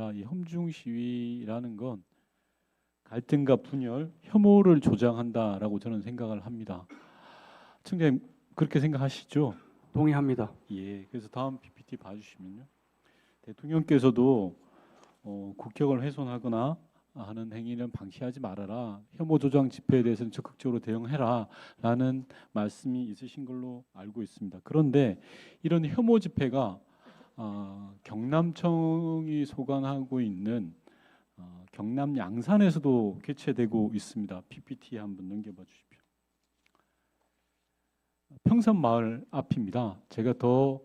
있습니다. 이 험중 시위라는 건 갈등과 분열, 혐오를 조장한다라고 저는 생각을 합니다. 청장님 그렇게 생각하시죠? 동의합니다. 예. 그래서 다음 PPT 봐주시면요. 대통령께서도 국격을 훼손하거나 하는 행위는 방치하지 말아라. 혐오 조장 집회에 대해서는 적극적으로 대응해라라는 말씀이 있으신 걸로 알고 있습니다. 그런데 이런 혐오 집회가 경남청이 소관하고 있는 경남 양산에서도 개최되고 있습니다. PPT 한번 넘겨봐 주십시오. 평산마을 앞입니다. 제가 더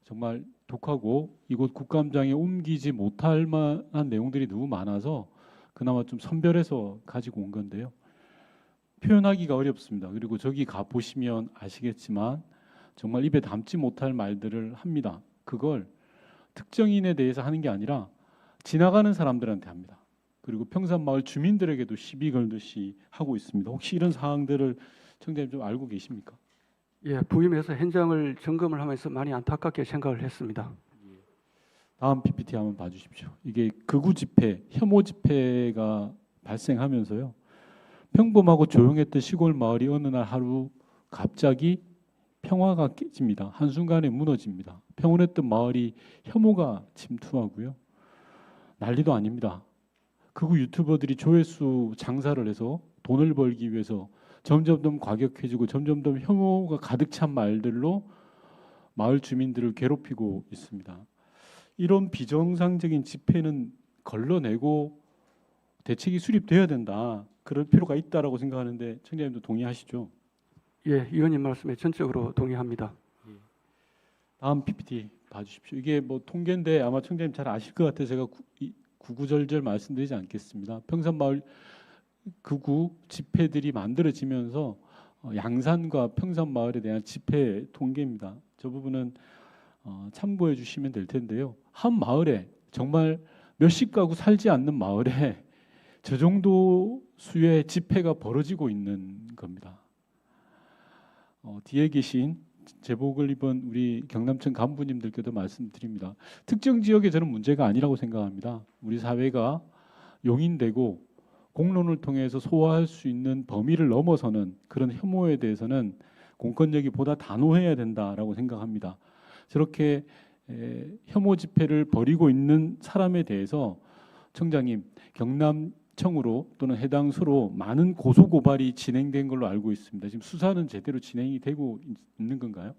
정말 독하고 이곳 국감장에 옮기지 못할 만한 내용들이 너무 많아서 그나마 좀 선별해서 가지고 온 건데요. 표현하기가 어렵습니다. 그리고 저기 가 보시면 아시겠지만 정말 입에 담지 못할 말들을 합니다. 그걸 특정인에 대해서 하는 게 아니라 지나가는 사람들한테 합니다. 그리고 평산마을 주민들에게도 시비 걸듯이 하고 있습니다. 혹시 이런 사항들을 청장님 좀 알고 계십니까? 예, 부임해서 현장을 점검을 하면서 많이 안타깝게 생각을 했습니다. 다음 PPT 한번 봐주십시오. 이게 극우 집회, 혐오 집회가 발생하면서요. 평범하고 조용했던 시골 마을이 어느 날 하루 갑자기 평화가 깨집니다. 한순간에 무너집니다. 평온했던 마을이 혐오가 침투하고요. 난리도 아닙니다. 극우 유튜버들이 조회수 장사를 해서 돈을 벌기 위해서 점점 더 과격해지고 점점 더 혐오가 가득 찬 말들로 마을 주민들을 괴롭히고 있습니다. 이런 비정상적인 집회는 걸러내고 대책이 수립돼야 된다. 그럴 필요가 있다라고 생각하는데 청장님도 동의하시죠? 예, 의원님 말씀에 전적으로 동의합니다. 다음 PPT 봐주십시오. 이게 뭐 통계인데 아마 청장님 잘 아실 것 같아서 제가 구구절절 말씀드리지 않겠습니다. 평산마을 극우 집회들이 만들어지면서 양산과 평산마을에 대한 집회 통계입니다. 저 부분은 참고해 주시면 될 텐데요. 한 마을에 정말 몇십 가구 살지 않는 마을에 저 정도 수의 집회가 벌어지고 있는 겁니다. 뒤에 계신 제복을 입은 우리 경남청 간부님들께도 말씀드립니다. 특정 지역에 저는 문제가 아니라고 생각합니다. 우리 사회가 용인되고 공론을 통해서 소화할 수 있는 범위를 넘어서는 그런 혐오에 대해서는 공권력이 보다 단호해야 된다라고 생각합니다. 저렇게 혐오 집회를 벌이고 있는 사람에 대해서 청장님 경남청으로 또는 해당 수로 많은 고소 고발이 진행된 걸로 알고 있습니다. 지금 수사는 제대로 진행이 되고 있는 건가요?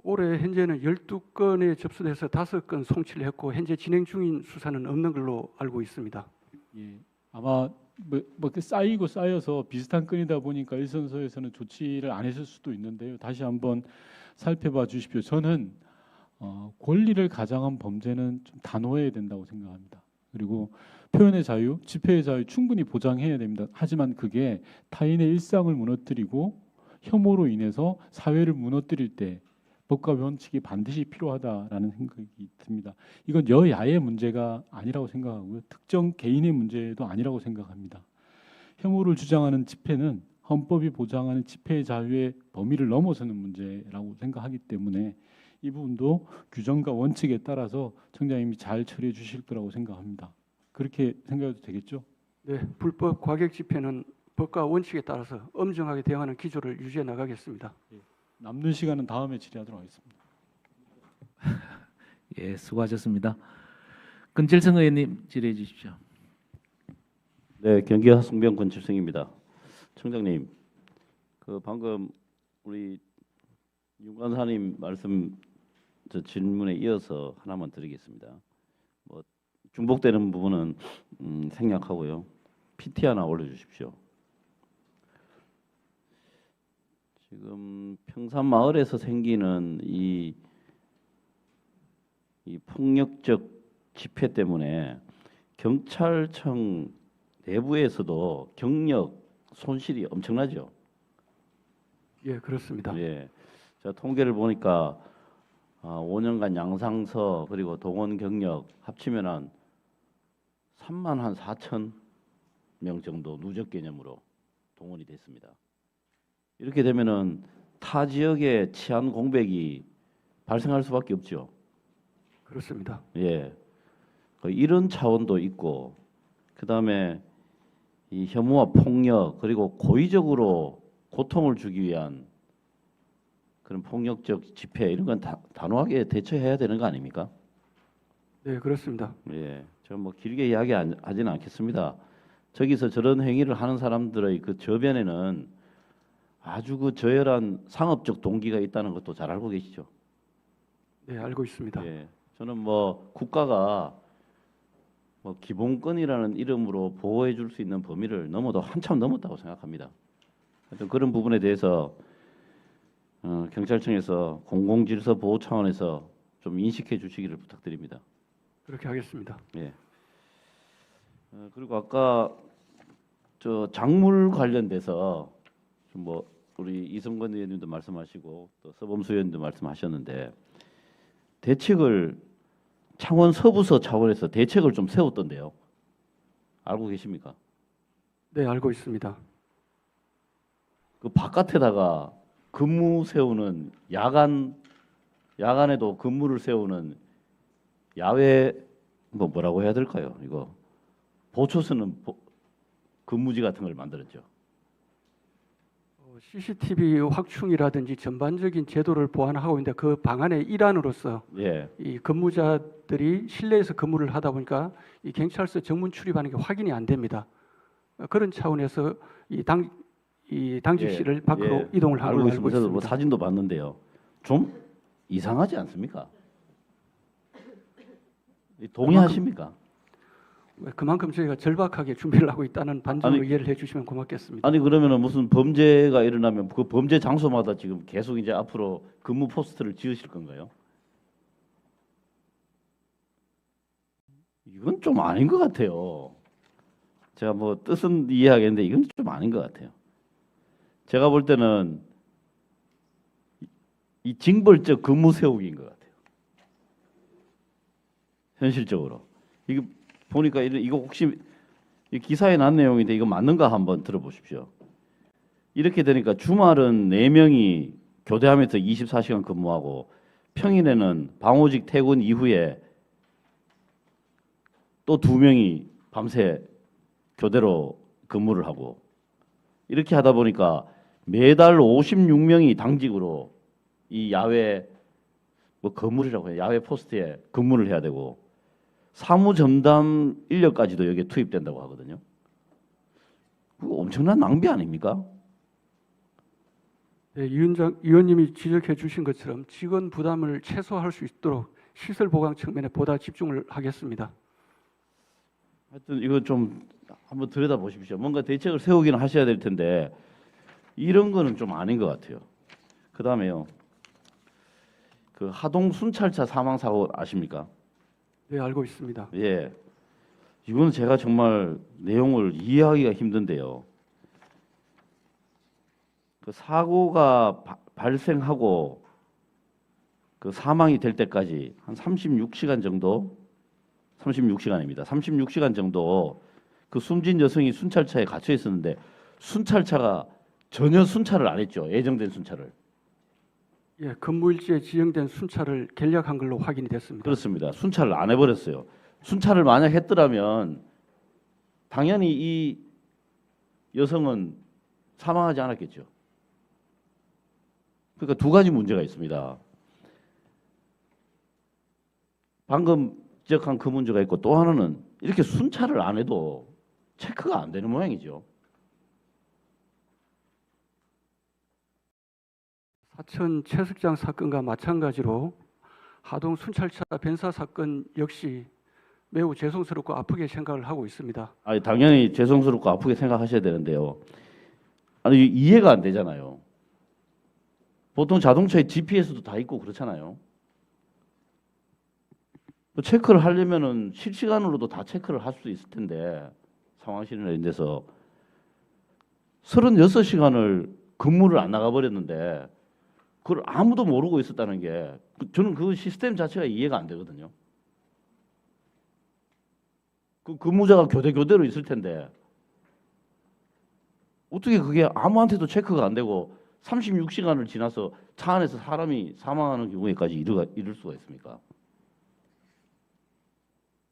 올해 현재는 12건에 접수돼서 5건 송치를 했고 현재 진행 중인 수사는 없는 걸로 알고 있습니다. 예, 아마 뭐 이렇게 쌓이고 쌓여서 비슷한 건이다 보니까 일선서에서는 조치를 안 했을 수도 있는데요. 다시 한번 살펴봐 주십시오. 저는 권리를 가장한 범죄는 좀 단호해야 된다고 생각합니다. 그리고 표현의 자유, 집회의 자유 충분히 보장해야 됩니다. 하지만 그게 타인의 일상을 무너뜨리고 혐오로 인해서 사회를 무너뜨릴 때 법과 원칙이 반드시 필요하다라는 생각이 듭니다. 이건 여야의 문제가 아니라고 생각하고요. 특정 개인의 문제도 아니라고 생각합니다. 혐오를 주장하는 집회는 헌법이 보장하는 집회의 자유의 범위를 넘어서는 문제라고 생각하기 때문에 이 부분도 규정과 원칙에 따라서 청장님이 잘 처리해 주실 거라고 생각합니다. 그렇게 생각해도 되겠죠? 네, 불법 과격 집회는 법과 원칙에 따라서 엄정하게 대응하는 기조를 유지해 나가겠습니다. 남는 시간은 다음에 질의하도록 하겠습니다. 예, 수고하셨습니다. 권칠성 의원님 질의해 주십시오. 네, 경기 하승병 권칠성입니다. 청장님, 그 방금 우리 윤관사님 말씀 질문에 이어서 하나만 드리겠습니다. 뭐 중복되는 부분은 생략하고요. PT 하나 올려주십시오. 지금 평산마을에서 생기는 이 폭력적 집회 때문에 경찰청 내부에서도 경력 손실이 엄청나죠. 예, 그렇습니다. 예, 제가 통계를 보니까 5년간 양상서 그리고 동원 경력 합치면 한 3만 한 4천 명 정도 누적 개념으로 동원이 됐습니다. 이렇게 되면은 타 지역의 치안 공백이 발생할 수밖에 없죠. 그렇습니다. 예. 이런 차원도 있고, 그다음에 이 혐오와 폭력 그리고 고의적으로 고통을 주기 위한 그런 폭력적 집회 이런 건 단호하게 대처해야 되는 거 아닙니까? 네, 그렇습니다. 예, 저 뭐 길게 이야기하지는 않겠습니다. 저기서 저런 행위를 하는 사람들의 그 저변에는 아주 그 저열한 상업적 동기가 있다는 것도 잘 알고 계시죠? 네, 알고 있습니다. 예, 저는 뭐 국가가 뭐 기본권이라는 이름으로 보호해 줄 수 있는 범위를 넘어도 한참 넘었다고 생각합니다. 하여튼 그런 부분에 대해서 경찰청에서 공공질서 보호 차원에서 좀 인식해 주시기를 부탁드립니다. 그렇게 하겠습니다. 예. 그리고 아까 저 작물 관련돼서 좀 뭐 우리 이성건 의원님도 말씀하시고 또 서범수 의원님도 말씀하셨는데 대책을 창원 서부서 차원에서 대책을 좀 세웠던데요. 알고 계십니까? 네, 알고 있습니다. 그 바깥에다가 근무 세우는 야간에도 근무를 세우는 야외 뭐라고 해야 될까요? 이거 보초 쓰는 근무지 같은 걸 만들었죠. CCTV 확충이라든지 전반적인 제도를 보완하고 있는데 그 방안의 일환으로서 예, 이 근무자들이 실내에서 근무를 하다 보니까 이 경찰서 정문 출입하는 게 확인이 안 됩니다. 그런 차원에서 이 당직실을 예, 밖으로 예, 이동을 한 걸로 알고 저도 뭐 있습니다. 사진도 봤는데요. 좀 이상하지 않습니까? 동의하십니까? 그만큼 저희가 절박하게 준비를 하고 있다는 반전으로 아니, 이해를 해주시면 고맙겠습니다. 아니 그러면은 무슨 범죄가 일어나면 그 범죄 장소마다 지금 계속 이제 앞으로 근무 포스트를 지으실 건가요? 이건 좀 아닌 것 같아요. 제가 뭐 뜻은 이해하겠는데 이건 좀 아닌 것 같아요. 제가 볼 때는 이 징벌적 근무 세우기인 것 같아요. 현실적으로 이거 보니까 이거 혹시 이 기사에 난 내용인데 이거 맞는가 한번 들어보십시오. 이렇게 되니까 주말은 4명이 교대하면서 24시간 근무하고 평일에는 방호직 퇴근 이후에 또 2명이 밤새 교대로 근무를 하고 이렇게 하다 보니까 매달 56명이 당직으로 이 야외 뭐 건물이라고 해요. 야외 포스트에 근무를 해야 되고 사무 전담 인력까지도 여기에 투입된다고 하거든요. 그거 엄청난 낭비 아닙니까? 네, 위원님이 지적해 주신 것처럼 직원 부담을 최소화할 수 있도록 시설 보강 측면에 보다 집중을 하겠습니다. 하여튼 이거 좀 한번 들여다 보십시오. 뭔가 대책을 세우기는 하셔야 될 텐데 이런 거는 좀 아닌 것 같아요. 그 다음에요. 그 하동 순찰차 사망 사고 아십니까? 네, 알고 있습니다. 예. 이거는 제가 정말 내용을 이해하기가 힘든데요. 그 사고가 발생하고 그 사망이 될 때까지 한 36시간 정도, 36시간입니다. 36시간 정도 그 숨진 여성이 순찰차에 갇혀 있었는데 순찰차가 전혀 순찰을 안 했죠. 예정된 순찰을. 예, 근무일지에 지정된 순찰을 결력한 걸로 확인이 됐습니다. 그렇습니다. 순찰을 안 해버렸어요. 순찰을 만약 했더라면 당연히 이 여성은 사망하지 않았겠죠. 그러니까 2가지 문제가 있습니다. 방금 지적한 그 문제가 있고 또 하나는 이렇게 순찰을 안 해도 체크가 안 되는 모양이죠. 사천 채석장 사건과 마찬가지로 하동 순찰차 변사 사건 역시 매우 죄송스럽고 아프게 생각을 하고 있습니다. 아니 당연히 죄송스럽고 아프게 생각하셔야 되는데요. 아니 이해가 안 되잖아요. 보통 자동차에 GPS도 다 있고 그렇잖아요. 체크를 하려면은 실시간으로도 다 체크를 할 수 있을 텐데 상황실이나 이런 데서 36시간을 근무를 안 나가 버렸는데 그걸 아무도 모르고 있었다는 게 저는 그 시스템 자체가 이해가 안 되거든요. 그 근무자가 교대로 있을 텐데 어떻게 그게 아무한테도 체크가 안 되고 36시간을 지나서 차 안에서 사람이 사망하는 경우에까지 이를 수가 있습니까?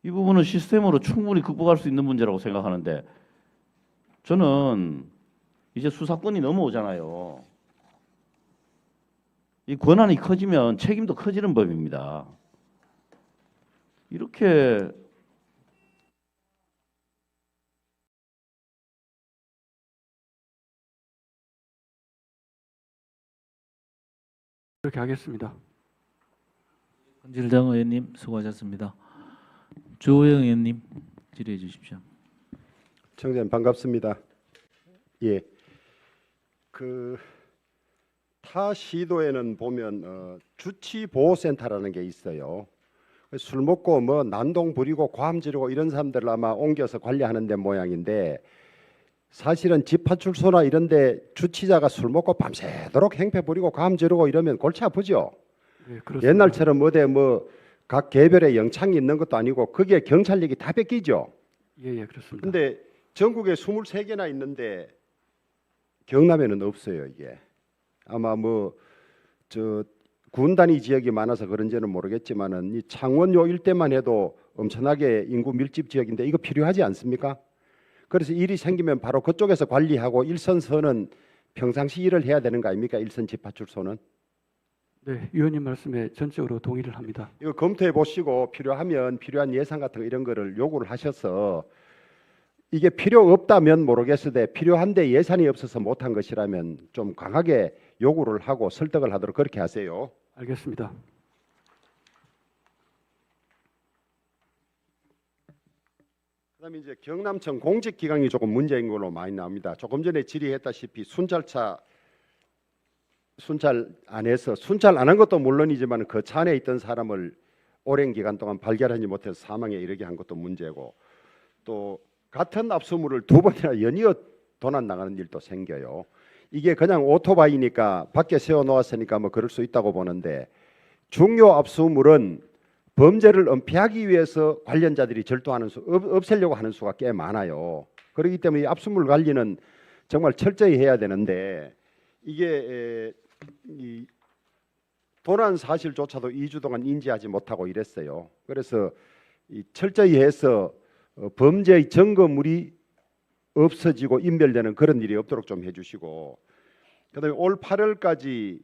이 부분은 시스템으로 충분히 극복할 수 있는 문제라고 생각하는데 저는 이제 수사권이 넘어오잖아요. 이 권한이 커지면 책임도 커지는 법입니다. 이렇게 그렇게 하겠습니다. 권질정 의원님 수고하셨습니다. 주호영 의원님 질의해 주십시오. 청장님 반갑습니다. 예, 그 타 시도에는 보면 주치보호센터라는 게 있어요. 술 먹고 뭐 난동 부리고 과음 지르고 이런 사람들 아마 옮겨서 관리하는 데 모양인데 사실은 집파출소나 이런데 주치자가 술 먹고 밤새도록 행패 부리고 과음 지르고 이러면 골치 아프죠. 네, 그렇습니다. 옛날처럼 어디 뭐 각 개별에 영창이 있는 것도 아니고 그게 경찰력이 다 뺏기죠. 예, 그렇습니다. 근데 전국에 23개나 있는데 경남에는 없어요, 이게. 아마 뭐 저 군단위 지역이 많아서 그런지는 모르겠지만은 이 창원 요 일대만 해도 엄청나게 인구 밀집 지역인데 이거 필요하지 않습니까? 그래서 일이 생기면 바로 그쪽에서 관리하고 일선서는 평상시 일을 해야 되는 거 아닙니까? 일선 집파출소는. 네, 위원님 말씀에 전적으로 동의를 합니다. 이거 검토해 보시고 필요하면 필요한 예산 같은 거 이런 거를 요구를 하셔서 이게 필요 없다면 모르겠으되 필요한데 예산이 없어서 못한 것이라면 좀 강하게 요구를 하고 설득을 하도록 그렇게 하세요. 알겠습니다. 그다음에 이제 경남청 공직 기강이 조금 문제인 걸로 많이 나옵니다. 조금 전에 질의했다시피 순찰 안에서 순찰 안 한 것도 물론이지만 그 차 안에 있던 사람을 오랜 기간 동안 발견하지 못해서 사망에 이르게 한 것도 문제고 또 같은 압수물을 두 번이나 연이어 도난 나가는 일도 생겨요. 이게 그냥 오토바이니까 밖에 세워 놓았으니까 뭐 그럴 수 있다고 보는데 중요 압수물은 범죄를 은폐하기 위해서 관련자들이 절도하는 없애려고 하는 수가 꽤 많아요. 그렇기 때문에 이 압수물 관리는 정말 철저히 해야 되는데 이게 이 도난 사실조차도 2주 동안 인지하지 못하고 이랬어요. 그래서 이 철저히 해서 범죄의 증거물이 없어지고 인멸되는 그런 일이 없도록 좀 해주시고 그다음에 올 8월까지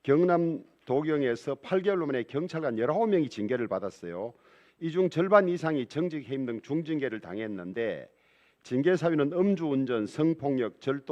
경남 도경에서 8개월 만에 경찰관 19명이 징계를 받았어요. 이 중 절반 이상이 정직해임 등 중징계를 당했는데 징계 사유는 음주운전, 성폭력, 절도